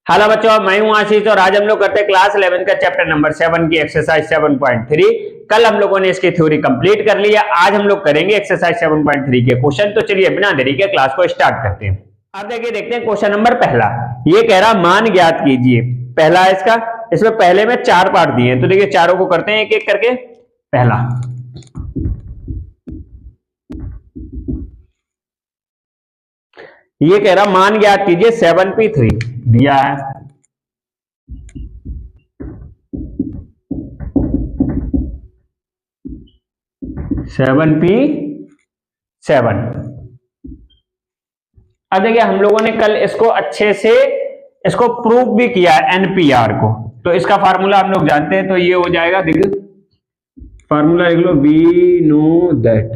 Hello बच्चों, मैं हूं आशीष और आज हम लोग करते हैं क्लास 11 का चैप्टर नंबर 7 की एक्सरसाइज 7.3। कल हम लोगों ने इसकी थ्योरी कंप्लीट कर ली है। आज हम लोग करेंगे एक्सरसाइज 7.3 के क्वेश्चन। तो चलिए बिना देरी के क्लास को स्टार्ट करते हैं। अब देखिए, देखते हैं क्वेश्चन नंबर पहला। ये कह रहा मान ज्ञात कीजिए। पहला है इसका, इसमें पहले में 4 पार्ट दिए हैं, तो देखिए चारों को करते हैं एक एक करके। पहला ये कह रहा मान ज्ञात कीजिए 7p3 दिया है। Seven P seven. अब देखिए हम लोगों ने कल इसको अच्छे से इसको प्रूव भी किया है एनपीआर को। तो इसका फार्मूला हम लोग जानते हैं, तो ये हो जाएगा, देखिए फार्मूला लिख लो, वी नो दैट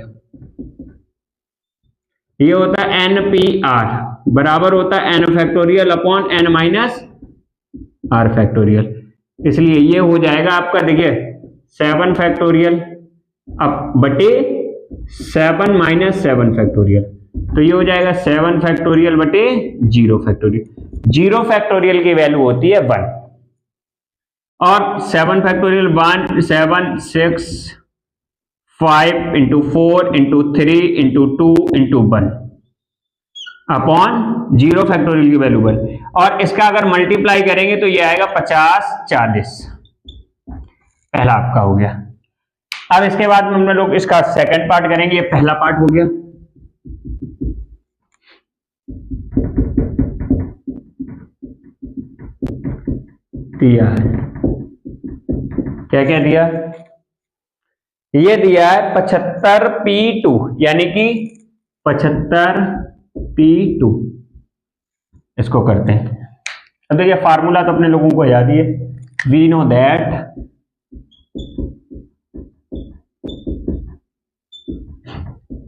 ये होता है एनपीआर बराबर होता है n factorial upon n minus r factorial. इसलिए ये हो जाएगा आपका, देखिए 7 फैक्टोरियल अब बटे 7 माइनस 7 फैक्टोरियल। तो ये हो जाएगा 7 फैक्टोरियल बटे 0 फैक्टोरियल। 0 फैक्टोरियल की वैल्यू होती है 1 और 7 factorial 1 7 6 5 into 4 into 3 into 2 into 1 upon 0 factorial की वैल्यू 1। और इसका अगर मल्टीप्लाई करेंगे तो ये आएगा 50 40। पहला आपका हो गया। अब इसके बाद हम लोग इसका सेकंड पार्ट करेंगे। ये पहला पार्ट हो गया। दिया है क्या क्या दिया? ये दिया है 75p2 यानी कि 75p2। इसको करते हैं। अब देखिए फार्मूला तो अपने लोगों को याद ही है, वी नो दैट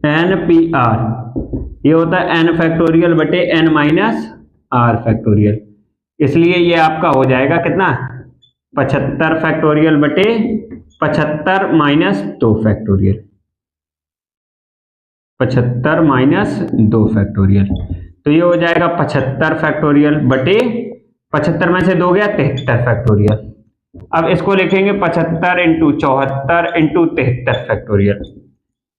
एनपीआर ये होता है एन फैक्टोरियल बटे एन माइनस आर फैक्टोरियल। इसलिए ये आपका हो जाएगा कितना, 75 फैक्टोरियल बटे 75 माइनस 2 फैक्टोरियल। 75 माइनस 2 फैक्टोरियल, तो ये हो जाएगा 75 फैक्टोरियल बटे 75 में से 2 गया 73 फैक्टोरियल। अब इसको लिखेंगे 75 इंटू 74 इंटू 73 फैक्टोरियल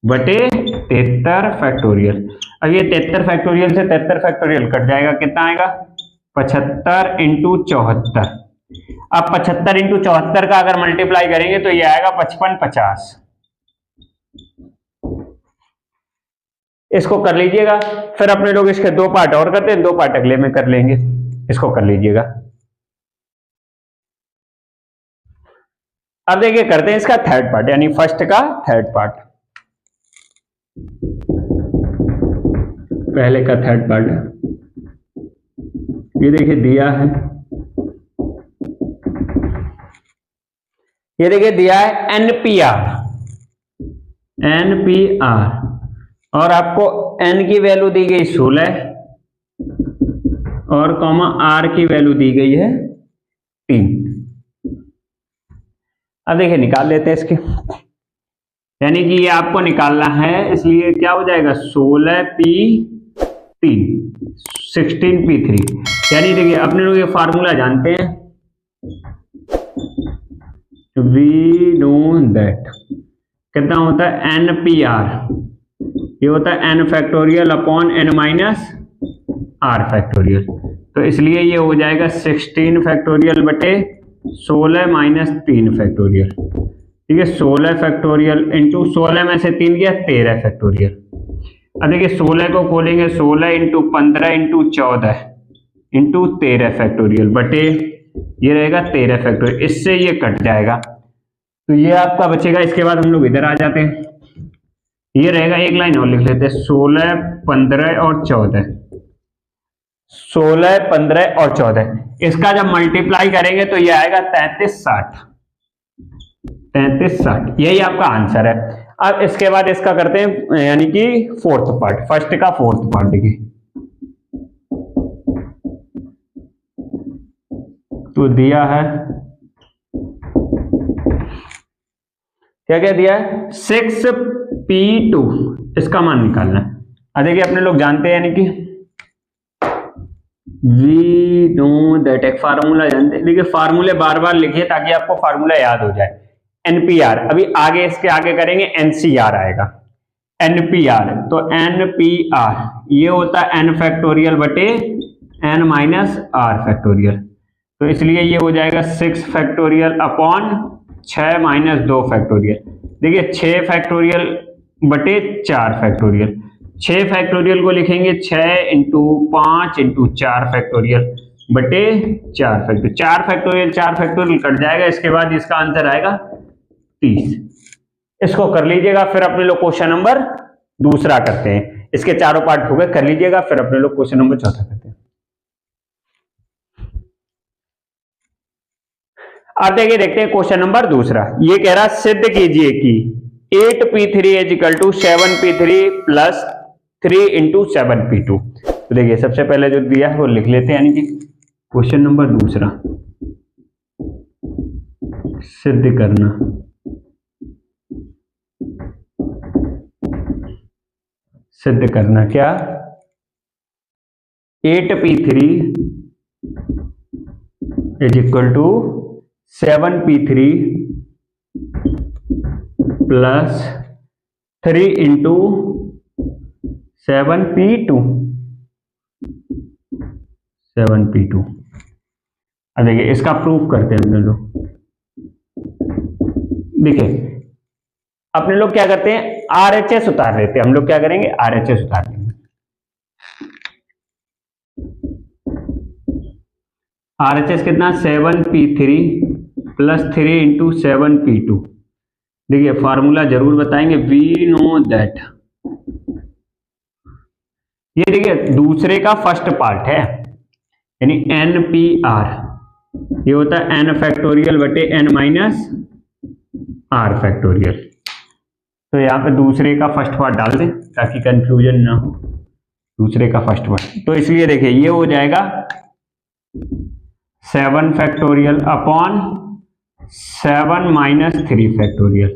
बटे 73 फैक्टोरियल। अब ये 73 फैक्टोरियल से 73 फैक्टोरियल कट जाएगा, कितना आएगा 75 इंटू 74। अब 75 इंटू 74 का अगर मल्टीप्लाई करेंगे तो ये आएगा 55 50। इसको कर लीजिएगा। फिर अपने लोग इसके 2 पार्ट और करते हैं, 2 पार्ट अगले में कर लेंगे। इसको कर लीजिएगा। अब देखिए करते हैं इसका थर्ड पार्ट, यानी फर्स्ट का थर्ड पार्ट। पहले का थर्ड पार्ट ये देखिए दिया है, ये देखिए दिया है एनपीआर और आपको एन की वैल्यू दी गई 16 और कॉमा आर की वैल्यू दी गई है 3। अब देखिए निकाल लेते हैं इसके, यानी कि ये आपको निकालना है, इसलिए क्या हो जाएगा 16p3 16p3। यानी देखिए अपने लोग ये फार्मूला जानते हैं, वी नो दैट कितना होता है एनपीआर ये होता है n factorial upon n minus r factorial. तो इसलिए ये हो जाएगा 16 फैक्टोरियल बटे 16 माइनस 3 फैक्टोरियल। ठीक है, 16 फैक्टोरियल इंटू 16 में से 3 गया 13 फैक्टोरियल। अब देखिए 16 को खोलेंगे, 16 इंटू 15 इंटू 14 इंटू 13 फैक्टोरियल बटे ये रहेगा 13 फैक्टोरियल। इससे ये कट जाएगा तो ये आपका बचेगा। इसके बाद हम लोग इधर आ जाते हैं, ये रहेगा, एक लाइन और लिख लेते हैं, 16 15 और 14 16 15 और 14। इसका जब मल्टीप्लाई करेंगे तो ये आएगा 33 60। यही आपका आंसर है। अब इसके बाद इसका करते हैं, यानी कि फोर्थ पार्ट, फर्स्ट का फोर्थ पार्ट। देखिए तो दिया है क्या क्या दिया है 6p2, इसका मान निकालना है। देखिए अपने लोग जानते हैं, यानी कि वी नो दैट, एक फार्मूला जानते हैं, देखिए फार्मूले बार बार लिखिए ताकि आपको फार्मूला याद हो जाए। एनपीआर, अभी आगे इसके आगे करेंगे एनसीआर आएगा। एनपीआर, तो एनपीआर ये होता है एन फैक्टोरियल बटे एन माइनस आर फैक्टोरियल, तो इसलिए ये हो जाएगा 6 फैक्टोरियल अपॉन 6 माइनस 2 फैक्टोरियल। देखिए 6 फैक्टोरियल बटे 4 फैक्टोरियल, 6 फैक्टोरियल को लिखेंगे 6 इंटू 5 इंटू 4 फैक्टोरियल बटे 4 फैक्टोरियल, 4 फैक्टोरियल कट जाएगा, इसके बाद इसका आंसर आएगा 30। इसको कर लीजिएगा, फिर अपने लोग क्वेश्चन नंबर दूसरा करते हैं। इसके चारों पार्ट हो गए, कर लीजिएगा, फिर अपने लोग क्वेश्चन नंबर चौथा करते हैं। आते हैं देखते हैं क्वेश्चन नंबर दूसरा। ये कह रहा सिद्ध कीजिए कि 8p3 is equal to 7p3 plus 3 into 7p2। तो देखिए सबसे पहले जो दिया है वो लिख लेते हैं, यानी कि क्वेश्चन नंबर दूसरा, सिद्ध करना। सिद्ध करना क्या, 8p3 is equal to 7p3 plus 3 into 7p2। अब देखिए इसका प्रूफ करते हैं अपने लोग। देखिए अपने लोग क्या करते हैं, आरएचएस उतार लेते हैं। हम लोग क्या करेंगे, आरएचएस उतार लेंगे। आरएचएस कितना, 7p3 प्लस 3 इंटू 7p2। देखिए फार्मूला जरूर बताएंगे, वी नो दैट। ये देखिए दूसरे का फर्स्ट पार्ट है, यानी NPR, ये होता है n फैक्टोरियल बटे n माइनस आर फैक्टोरियल। तो यहाँ पे दूसरे का फर्स्ट पार्ट डाल दें ताकि कंफ्यूजन ना हो, दूसरे का फर्स्ट पार्ट। तो इसलिए देखिए ये हो जाएगा 7 factorial upon 7 minus 3 factorial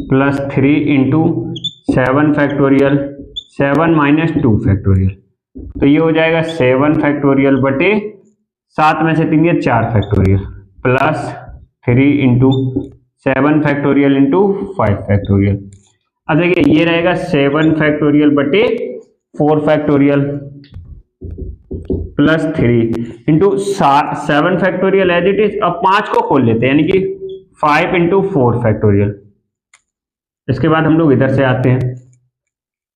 plus 3 into 7 factorial 7 minus 2 factorial. तो ये हो जाएगा 7 फैक्टोरियल बटे 7 में से 3 4 factorial plus 3 into 7 factorial into 5 factorial. अब देखिए ये रहेगा 7 फैक्टोरियल बटे 4 factorial plus 3 into 7 factorial as it is. अब 5 को खोल लेते हैं, यानी कि 5 इंटू 4 फैक्टोरियल। इसके बाद हम लोग इधर से आते हैं,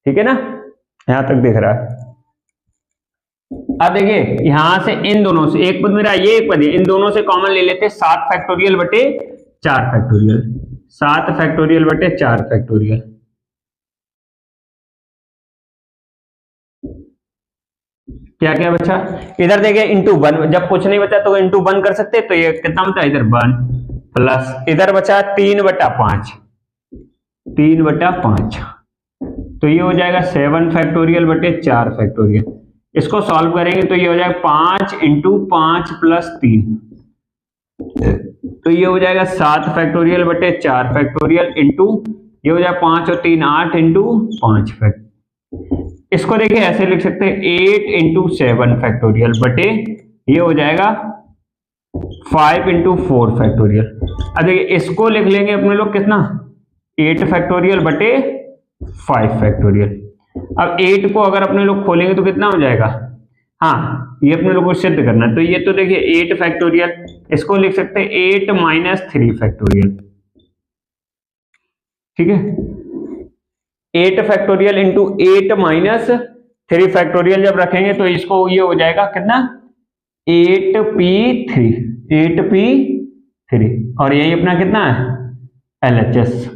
ठीक है ना, यहां तक दिख रहा है। अब देखिए यहां से इन दोनों से एक पद मेरा ये एक पद है, इन दोनों से कॉमन ले लेते हैं 7 फैक्टोरियल बटे 4 फैक्टोरियल, 7 फैक्टोरियल बटे 4 फैक्टोरियल। क्या क्या बचा, इधर देखिए इंटू 1, जब कुछ नहीं बचा तो इंटू 1 कर सकते, तो ये कितना बचा इधर 1 प्लस इधर बचा 3/5, 3/5। तो ये हो जाएगा 7 फैक्टोरियल बटे 4 फैक्टोरियल। इसको सॉल्व करेंगे तो ये हो जाएगा 5 इंटू 5 प्लस 3, तो ये हो जाएगा 7 फैक्टोरियल बटे 4 फैक्टोरियल इंटू ये हो जाएगा 5 और 3 8 इंटू 5 फैक्टोरियल। इसको देखिए ऐसे लिख सकते हैं 8 इंटू 7 फैक्टोरियल बटे ये हो जाएगा 5 इंटू 4 फैक्टोरियल। अब देखिए इसको लिख लेंगे अपने लोग कितना, 8 फैक्टोरियल बटे 5 फैक्टोरियल। अब 8 को अगर अपने लोग खोलेंगे तो कितना हो जाएगा, हाँ ये अपने लोग को सिद्ध करना है। तो ये तो देखिए 8 फैक्टोरियल, इसको लिख सकते हैं 8 माइनस 3 फैक्टोरियल, ठीक है। 8 फैक्टोरियल इंटू 8 माइनस 3 फैक्टोरियल जब रखेंगे तो इसको ये हो जाएगा कितना, 8p3, 8p3, और यही अपना कितना है LHS।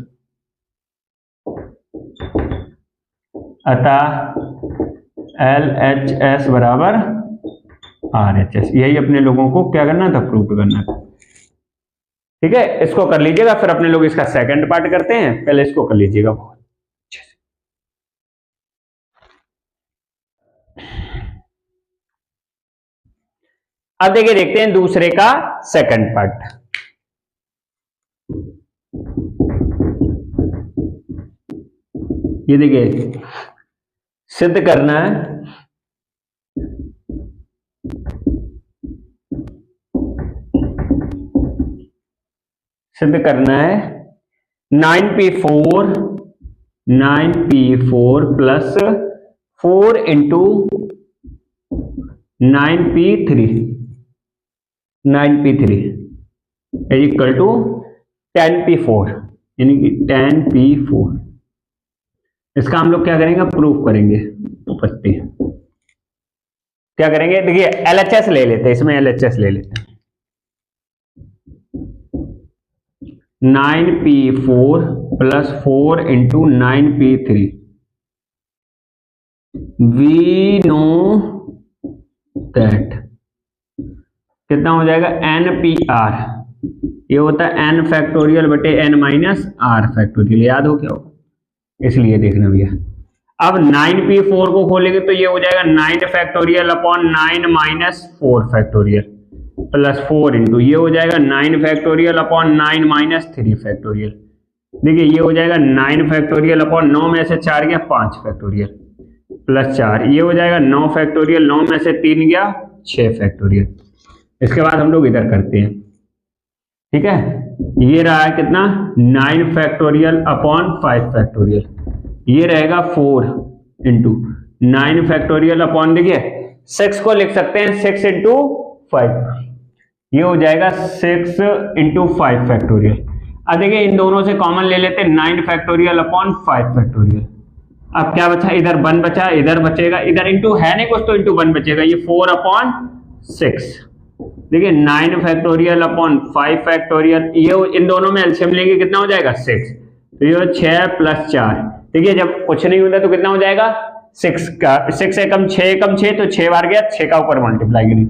अतः LHS बराबर RHS, यही अपने लोगों को क्या करना था, प्रूव करना था, ठीक है। इसको कर लीजिएगा, फिर अपने लोग इसका सेकंड पार्ट करते हैं, पहले इसको कर लीजिएगा बहुत अच्छे से। अब देखिए देखते हैं दूसरे का सेकंड पार्ट। ये देखिए सिद्ध करना है सिद्ध करना है 9p4 plus 4 into 9p3 is equal to 10p4 यानी कि 10p4। इसका हम लोग क्या करेंगे, प्रूफ करेंगे। उपपत्ति क्या करेंगे, देखिए LHS ले लेते हैं, इसमें LHS ले लेते हैं। 9p4 plus 4 into 9p3 we know that कितना हो जाएगा, NPR। ये होता है n फैक्टोरियल बटे n माइनस r फैक्टोरियल, याद हो क्या हो, इसलिए देखना भैया। अब 9p4 को खोलेंगे तो ये हो जाएगा 9 factorial upon 9 minus 4 factorial plus 4 into ये हो जाएगा 9 फैक्टोरियल अपॉन 9 माइनस 3 फैक्टोरियल। देखिए ये हो जाएगा 9 फैक्टोरियल अपॉन 9 में से 4 गया 5 फैक्टोरियल प्लस 4, ये हो जाएगा 9 फैक्टोरियल, 9 में से 3 गया 6 फैक्टोरियल। इसके बाद हम लोग इधर करते हैं, ठीक है। ये रहा है कितना, 9 फैक्टोरियल अपॉन 5 फैक्टोरियल, ये रहेगा 4 इंटू 9 फैक्टोरियल अपॉन, देखिए 6 को लिख सकते हैं 6 इंटू 5, ये हो जाएगा 6 इंटू 5 फैक्टोरियल। अब देखिए इन दोनों से कॉमन ले लेते हैं 9 फैक्टोरियल अपॉन 5 फैक्टोरियल। अब क्या बचा, इधर 1 बचा, इधर बचेगा, इधर इंटू है नहीं कुछ तो इंटू 1 बचेगा, ये 4 अपॉन 6। देखिए 9 फैक्टोरियल अपॉन 5 फैक्टोरियल, ये इन दोनों में एलसीएम लेंगे कितना हो जाएगा 6, तो ये 6 प्लस 4। देखिए जब कुछ नहीं होता तो कितना हो जाएगा 6 का 6 एकम 6 एकम 6 तो 6 बार गया, 6 का ऊपर मल्टीप्लाई करें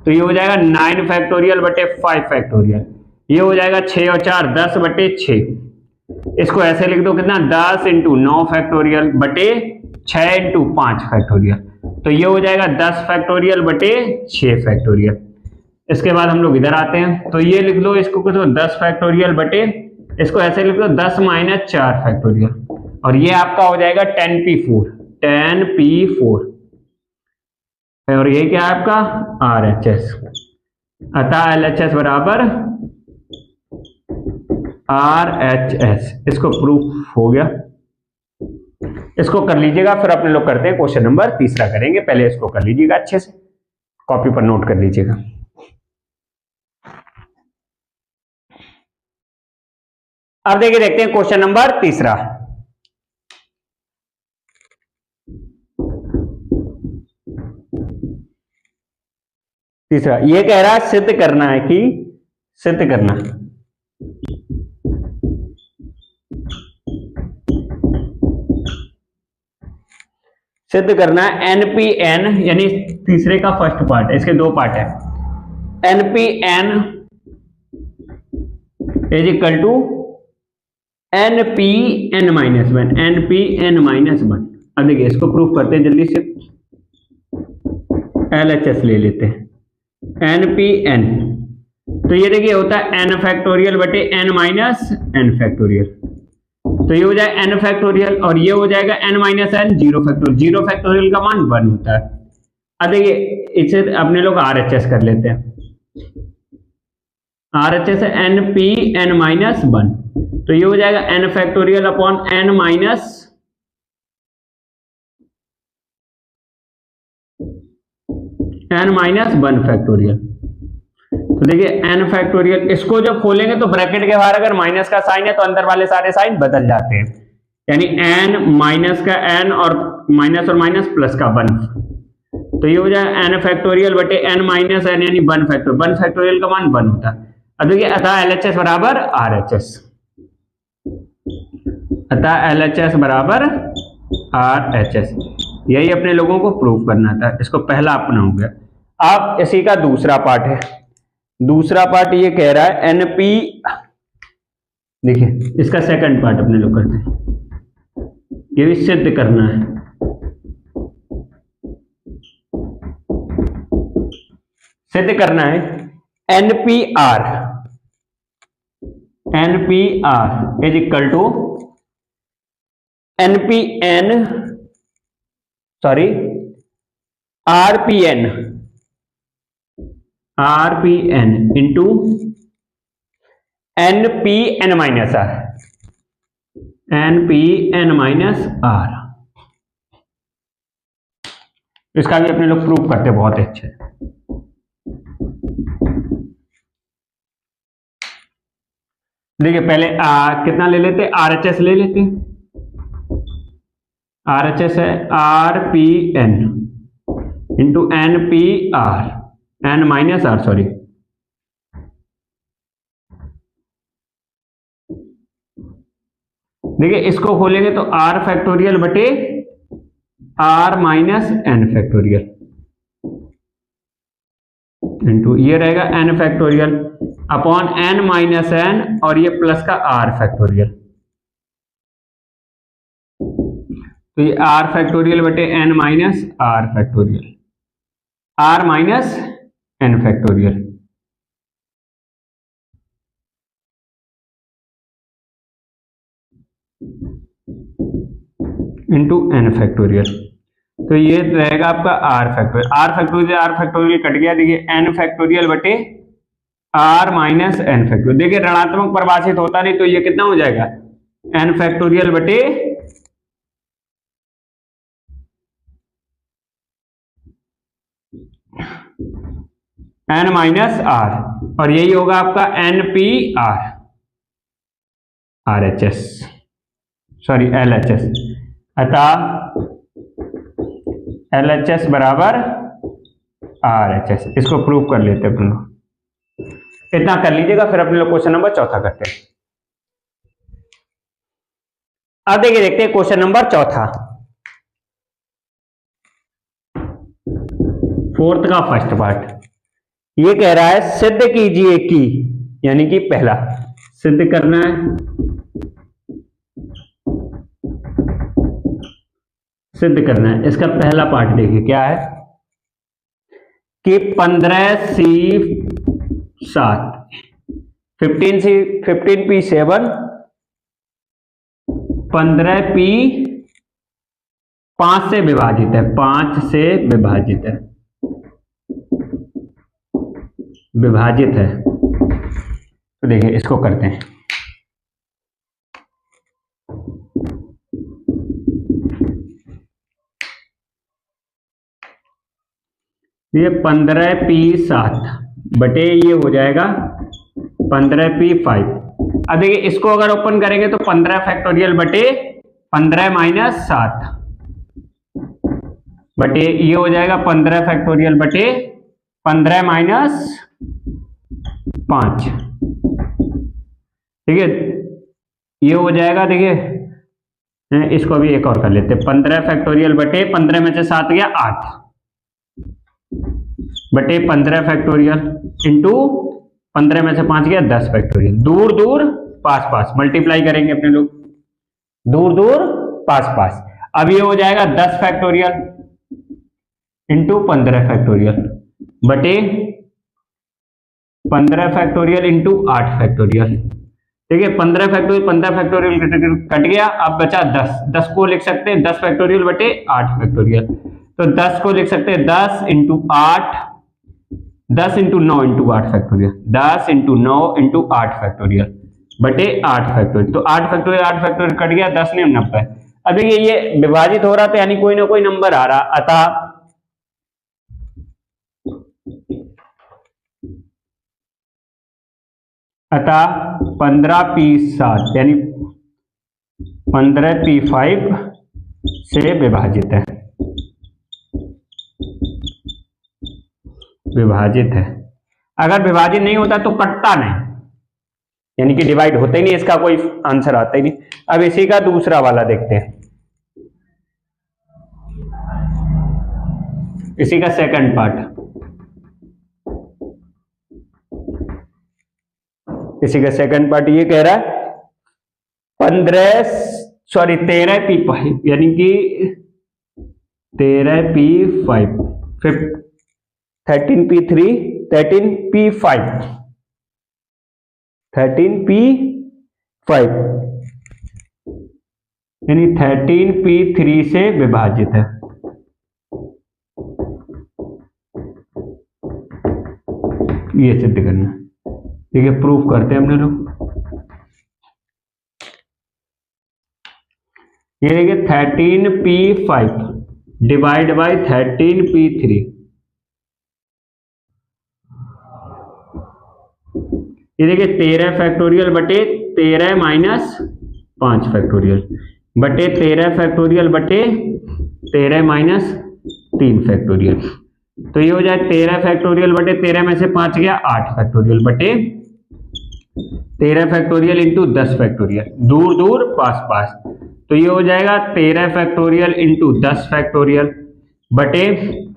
तो ये हो जाएगा 9 फैक्टोरियल बटे 5 फैक्टोरियल, ये हो जाएगा 6 और 4 10 बटे 6। इसको ऐसे लिख दो कितना, 10 इंटू 9 फैक्टोरियल बटे 6 इंटू 5 फैक्टोरियल, तो ये हो जाएगा 10 फैक्टोरियल बटे 6 फैक्टोरियल। इसके बाद हम लोग इधर आते हैं तो ये लिख लो इसको कुछ 10 फैक्टोरियल बटे, इसको ऐसे लिख लो 10 माइनस 4 फैक्टोरियल, और ये आपका हो जाएगा 10p4 और ये क्या है आपका RHS। अतः LHS बराबर RHS, इसको प्रूफ हो गया। इसको कर लीजिएगा, फिर अपने लोग करते हैं क्वेश्चन नंबर 3 करेंगे, पहले इसको कर लीजिएगा अच्छे से, कॉपी पर नोट कर लीजिएगा। अब देखिए देखते हैं क्वेश्चन नंबर 3। ये कह रहा है सिद्ध करना है कि सिद्ध करना है NPN, यानी तीसरे का फर्स्ट पार्ट है, इसके 2 पार्ट है। NPN is equal to NPN minus 1, NPN minus 1। अब देखिए इसको प्रूफ करते हैं जल्दी से, LHS ले लेते हैं। NPN तो ये देखिए होता है n फैक्टोरियल बटे n माइनस n फैक्टोरियल, तो ये हो जाएगा n फैक्टोरियल और ये हो जाएगा n minus n 0 factorial, 0 factorial का मान 1 होता है। अब देखिए इसे अपने लोग RHS कर लेते हैं, RHS है NPN माइनस 1, तो ये हो जाएगा n factorial upon n minus n minus 1 factorial. तो देखिए n फैक्टोरियल, इसको जब खोलेंगे तो ब्रैकेट के बाहर अगर माइनस का साइन है तो अंदर वाले सारे साइन बदल जाते हैं, यानी n माइनस का n और माइनस प्लस का 1, तो ये हो जाएगा n फैक्टोरियल बटे n माइनस n यानी 1 फैक्टोरियल का मान 1 होता है। अब देखिए अतः LHS बराबर RHS, अतः LHS बराबर RHS, यही अपने लोगों को प्रूव करना था। इसको पहला अपना हो गया। अब इसी का दूसरा पार्ट है, दूसरा पार्ट ये कह रहा है NP, देखिए इसका सेकंड पार्ट अपने लोग करते हैं, ये भी सिद्ध करना है। सिद्ध करना है NPR is equal to NPN sorry RPN into NPN minus R, NPN minus R. इसका भी अपने लोग प्रूव करते बहुत अच्छे। देखिए पहले कितना ले लेते, RHS ले लेते। RHS है RPN into NPR, N minus R sorry, देखिए इसको खोलेंगे तो R फैक्टोरियल बटे R minus N factorial into ये रहेगा N factorial upon N minus N और ये प्लस का R फैक्टोरियल, तो ये R फैक्टोरियल बटे N minus R factorial, R minus N factorial into N factorial, तो ये रहेगा आपका R फैक्टोरियल कट गया। देखिए N फैक्टोरियल बटे R माइनस N फैक्टोरियल, देखिए ऋणात्मक परिभाषित होता नहीं तो ये कितना हो जाएगा N फैक्टोरियल बटे N माइनस R, और यही होगा आपका NPR RHS सॉरी LHS, अतः LHS बराबर RHS। इसको प्रूव कर लेते हैं अपन लोग, इतना कर लीजिएगा, फिर अपने लोग क्वेश्चन नंबर चौथा करते हैं। अब देखिए देखते हैं क्वेश्चन नंबर चौथा, फोर्थ का फर्स्ट पार्ट। ये कह रहा है सिद्ध कीजिए कि, यानी कि पहला सिद्ध करना है, सिद्ध करना है। इसका पहला पार्ट देखिए क्या है कि 15C7 15P7 15P5 से विभाजित है, 5 से विभाजित है, विभाजित है। तो देखिए इसको करते हैं, ये 15P7 बटे ये हो जाएगा 15P5। अब देखिए इसको अगर ओपन करेंगे तो 15 फैक्टोरियल बटे 15 माइनस 7 बटे ये हो जाएगा 15 फैक्टोरियल बटे 15 माइनस 5, ठीक है, ये हो जाएगा। देखिए इसको भी एक और कर लेते हैं, 15 फैक्टोरियल बटे 15 में से 7 गया 8 बटे 15 फैक्टोरियल इंटू 15 में से 5 गया 10 फैक्टोरियल, दूर दूर पास पास मल्टीप्लाई करेंगे अपने लोग, दूर दूर पास पास। अब ये हो जाएगा 10 फैक्टोरियल इंटू 15 फैक्टोरियल बटे 15 फैक्टोरियल इंटू 8 फैक्टोरियल, ठीक है, 15 फैक्टोरियल कट गया, अब बचा 10 को लिख सकते हैं 10 फैक्टोरियल बटे 8 फैक्टोरियल, तो 10 को लिख सकते हैं 10 into 8, 10 into 9 into 8 factorial, 10 into 9 into 8 factorial बटे 8 फैक्टोरियल, तो 8 फैक्टोरियल कट गया, 10 ने 90। अब देखिए ये विभाजित हो रहा था यानी कोई ना कोई नंबर आ रहा, अतः 15P7 यानी 15P5 से विभाजित है, विभाजित है। अगर विभाजित नहीं होता तो कटता नहीं, यानी कि डिवाइड होता ही नहीं, इसका कोई आंसर आता ही नहीं। अब इसी का दूसरा वाला देखते हैं, इसी का सेकंड पार्ट, इसी का सेकंड पार्ट ये कह रहा है 13P5 यानी कि 13P5 13P3 13P5 13P5 यानी 13P3 से विभाजित है, ये सिद्ध करना है। ठीक है, प्रूफ करते हैं अपने लोग। ये देखिए 13p5 डिवाइड बाई 13p3, ये देखिए 13 फैक्टोरियल बटे 13 माइनस 5 फैक्टोरियल बटे 13 फैक्टोरियल बटे 13 माइनस 3 फैक्टोरियल। तो ये हो जाए 13 फैक्टोरियल बटे 13 में से 5 गया 8 फैक्टोरियल बटे 13 फैक्टोरियल इंटू 10 फैक्टोरियल, दूर दूर पास पास। तो ये हो जाएगा 13 फैक्टोरियल इंटू 10 फैक्टोरियल बटे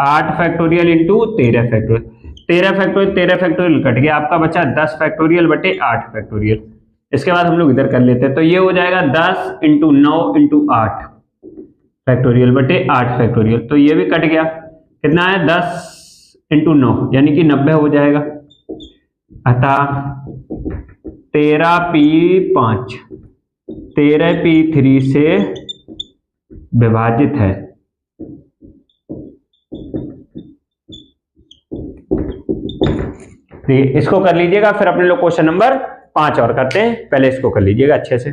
8 factorial into 13 factorial. 13 factorial cut गया, आपका बचा 10 फैक्टोरियल बटे 8 फैक्टोरियल। इसके बाद हम लोग इधर कर लेते हैं, तो ये हो जाएगा 10 इंटू 9 इंटू 8 फैक्टोरियल बटे 8 फैक्टोरियल। तो ये भी कट गया, कितना है 10 इंटू 9 यानी कि 90 हो जाएगा। अतः 13p5 13p3 से विभाजित है। इसको कर लीजिएगा, फिर अपने लोग क्वेश्चन नंबर 5 और करते हैं। पहले इसको कर लीजिएगा अच्छे से।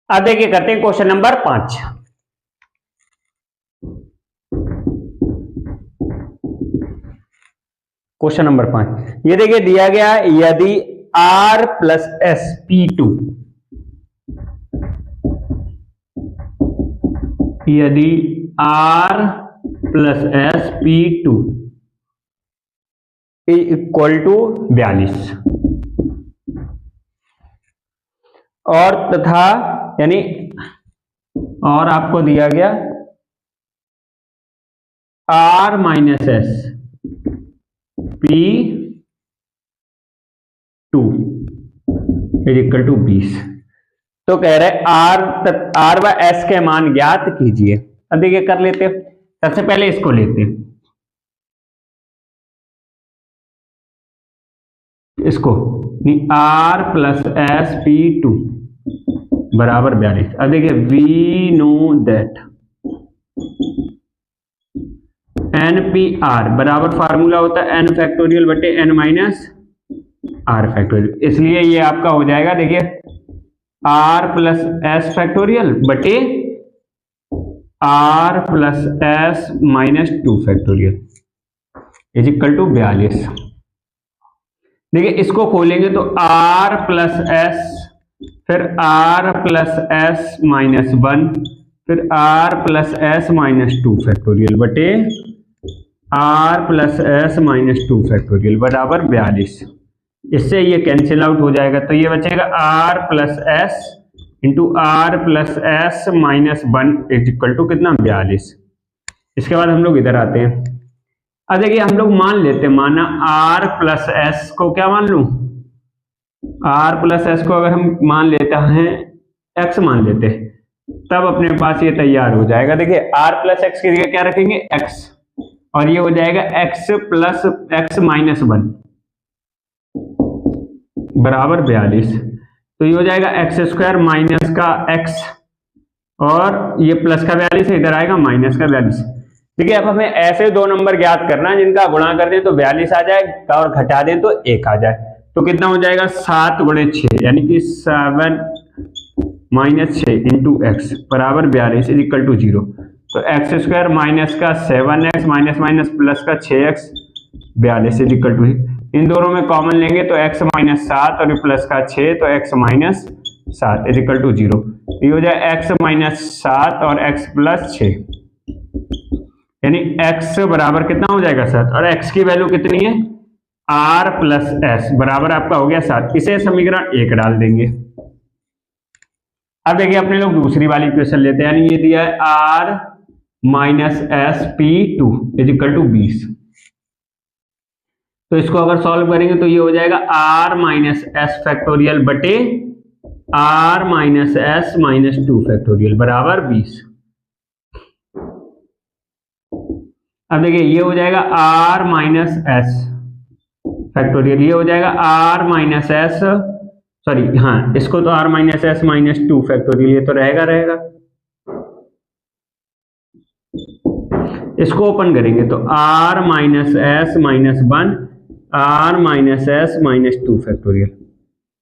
अब देखिए करते हैं क्वेश्चन नंबर 5। क्वेश्चन नंबर 5 ये देखिए दिया गया, यदि R प्लस S P2, यदि R plus S P2 equal to 42 और तथा यानी और आपको दिया गया R minus S P2 is equal to 20। तो कह रहे R व S के मान ज्ञात कीजिए। अब देखिए कर लेते हैं, सबसे पहले इसको लेते हैं, इसको R प्लस S P2 बराबर 42। अब देखिए वी नो दैट NPR बराबर फार्मूला होता है n फैक्टोरियल बटे n माइनस r फैक्टोरियल। इसलिए ये आपका हो जाएगा, देखिए r प्लस s फैक्टोरियल बटे r plus s minus 2 factorial is equal to 42। देखिए इसको खोलेंगे तो r प्लस s फिर r प्लस s माइनस 1 फिर r plus s minus 2 factorial बटे r plus s minus 2 factorial बराबर 42। इससे ये कैंसिल आउट हो जाएगा, तो ये बचेगा r plus s into R plus S minus 1 is equal to कितना 42। इसके बाद हम लोग इधर आते हैं। अब देखिए हम लोग मान लेते हैं, माना r प्लस एस को क्या मान लूं, r प्लस एस को अगर हम मान लेते हैं x मान लेते हैं, तब अपने पास ये तैयार हो जाएगा। देखिए r प्लस एक्स की जगह क्या रखेंगे x, और ये हो जाएगा x प्लस एक्स माइनस 1 बराबर 42। तो ये हो जाएगा एक्स स्क्वायर माइनस का x और ये प्लस का 42 है, इधर आएगा माइनस का 42। देखिए अब हमें ऐसे दो नंबर ज्ञात करना है जिनका गुणा कर दें तो 42 आ जाए और घटा दें तो 1 आ जाए। तो कितना हो जाएगा 7 गुणे 6 यानी कि 7 माइनस 6 इंटू एक्स बराबर 42 इज इक्वल टू 0। तो एक्स स्क्वायर माइनस का 7x माइनस माइनस प्लस का 6x 42 इज इक्वल टू, इन दोनों में कॉमन लेंगे तो x माइनस 7 और प्लस का 6 तो x minus 7 is equal to 0। ये हो जाए x माइनस 7 और x प्लस 6 यानी x बराबर कितना हो जाएगा 7 और x की वैल्यू कितनी है r प्लस s बराबर आपका हो गया 7। इसे समीकरण 1 डाल देंगे। अब देखिए अपने लोग दूसरी वाली क्वेश्चन लेते हैं, यानी ये दिया है r minus S P2 is equal to 20। तो इसको अगर सॉल्व करेंगे तो ये हो जाएगा r माइनस एस फैक्टोरियल बटे r minus S minus 2 factorial बराबर 20। अब देखिए ये हो जाएगा r माइनस एस फैक्टोरियल, ये हो जाएगा r माइनस एस, सॉरी हाँ इसको तो r minus S minus 2 factorial, ये तो रहेगा। इसको ओपन करेंगे तो r minus S minus 1 r minus S minus 2 factorial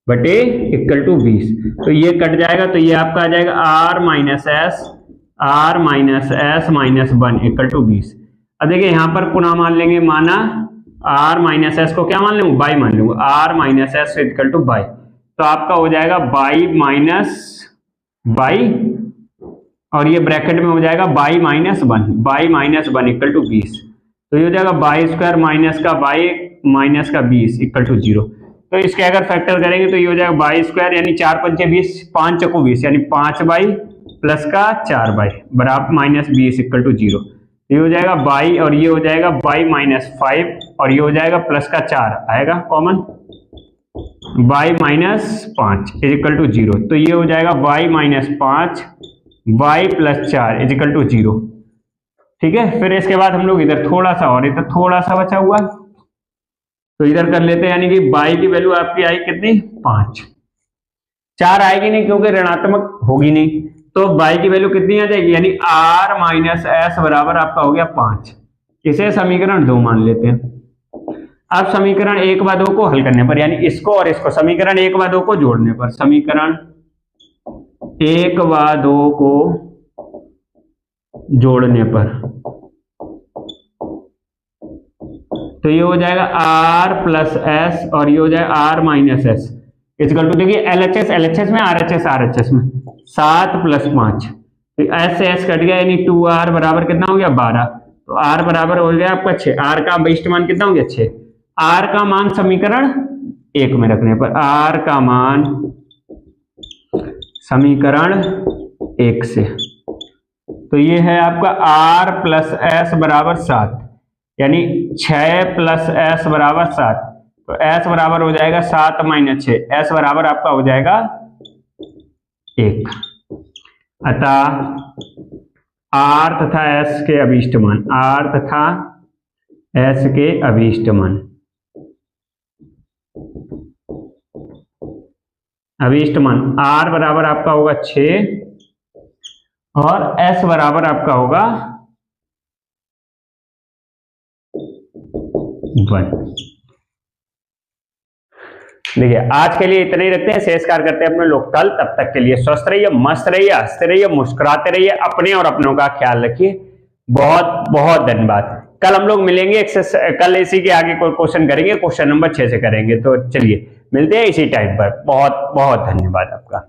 बटे इक्वल टू 20। तो ये कट जाएगा तो ये आपका आ जाएगा r minus S minus 1 equal to 20। अब देखिए यहाँ पर पुनः मान लेंगे, माना r माइनस एस को क्या मान लूंगा, बाई मान लूंगा, r minus S equal two by. तो आपका हो जाएगा बाई माइनस बाई और ये ब्रैकेट में हो जाएगा बाई माइनस 1 इक्वल टू 20। तो ये हो जाएगा बाई स्क्वायर माइनस का बाई माइनस का 20 इक्वल टू 0। तो इसके अगर फैक्टर करेंगे तो ये हो जाएगा बाई स्क्वायर यानी 4 पंचे 20, 5 चौको 20 यानी 5 बाई प्लस का 4 बाई बराबर माइनस 20 इक्वल टू 0। ये हो जाएगा बाई और ये हो जाएगा बाई माइनस 5 और ये हो जाएगा प्लस का 4 आएगा common, y minus 5 is equal to 0। तो ये हो जाएगा y minus 5 y plus 4 is equal to 0। ठीक है, फिर इसके बाद हम लोग इधर थोड़ा सा और इधर थोड़ा सा बचा हुआ तो इधर कर लेते हैं, यानी कि बाई की वैल्यू आपकी आई कितनी 5, 4 आएगी नहीं क्योंकि ऋणात्मक होगी नहीं, तो बाई की वैल्यू कितनी आ जाएगी, यानी r माइनस एस बराबर आपका हो गया 5। इसे समीकरण 2 मान लेते हैं। अब समीकरण 1 व 2 को हल करने पर, यानी इसको और इसको समीकरण 1 व 2 को जोड़ने पर, समीकरण 1 व 2 को जोड़ने पर तो ये हो जाएगा r प्लस एस और ये हो जाएगा r minus S equal to, देखिए LHS में RHS में 7 प्लस 5, तो एस से एस कट गया यानी 2r बराबर कितना हो गया 12। तो r बराबर हो गया आपका 6, r का अभिष्ट मान कितना हो गया 6। r का मान समीकरण 1 में रखने पर, r का मान समीकरण 1 से, तो ये है आपका r प्लस एस बराबर 7 यानी 6 प्लस एस बराबर 7। तो s बराबर हो जाएगा 7 माइनस 6, s बराबर आपका हो जाएगा 1। अतः r तथा s के अभीष्ट मान, r तथा s के अभीष्ट मान, r बराबर आपका होगा 6 और s बराबर आपका होगा 1। देखिए आज के लिए इतना ही रखते हैं, शेष कार्य करते हैं अपने लोग कल। तब तक के लिए स्वस्थ रहिए, मस्त रहिए, हंसते रहिए, मुस्कुराते रहिए, अपने और अपनों का ख्याल रखिए। बहुत बहुत धन्यवाद। कल हम लोग मिलेंगे, कल इसी के आगे कोई क्वेश्चन करेंगे, क्वेश्चन नंबर 6 से करेंगे। तो चलिए मिलते हैं इसी टाइम पर। बहुत बहुत धन्यवाद आपका।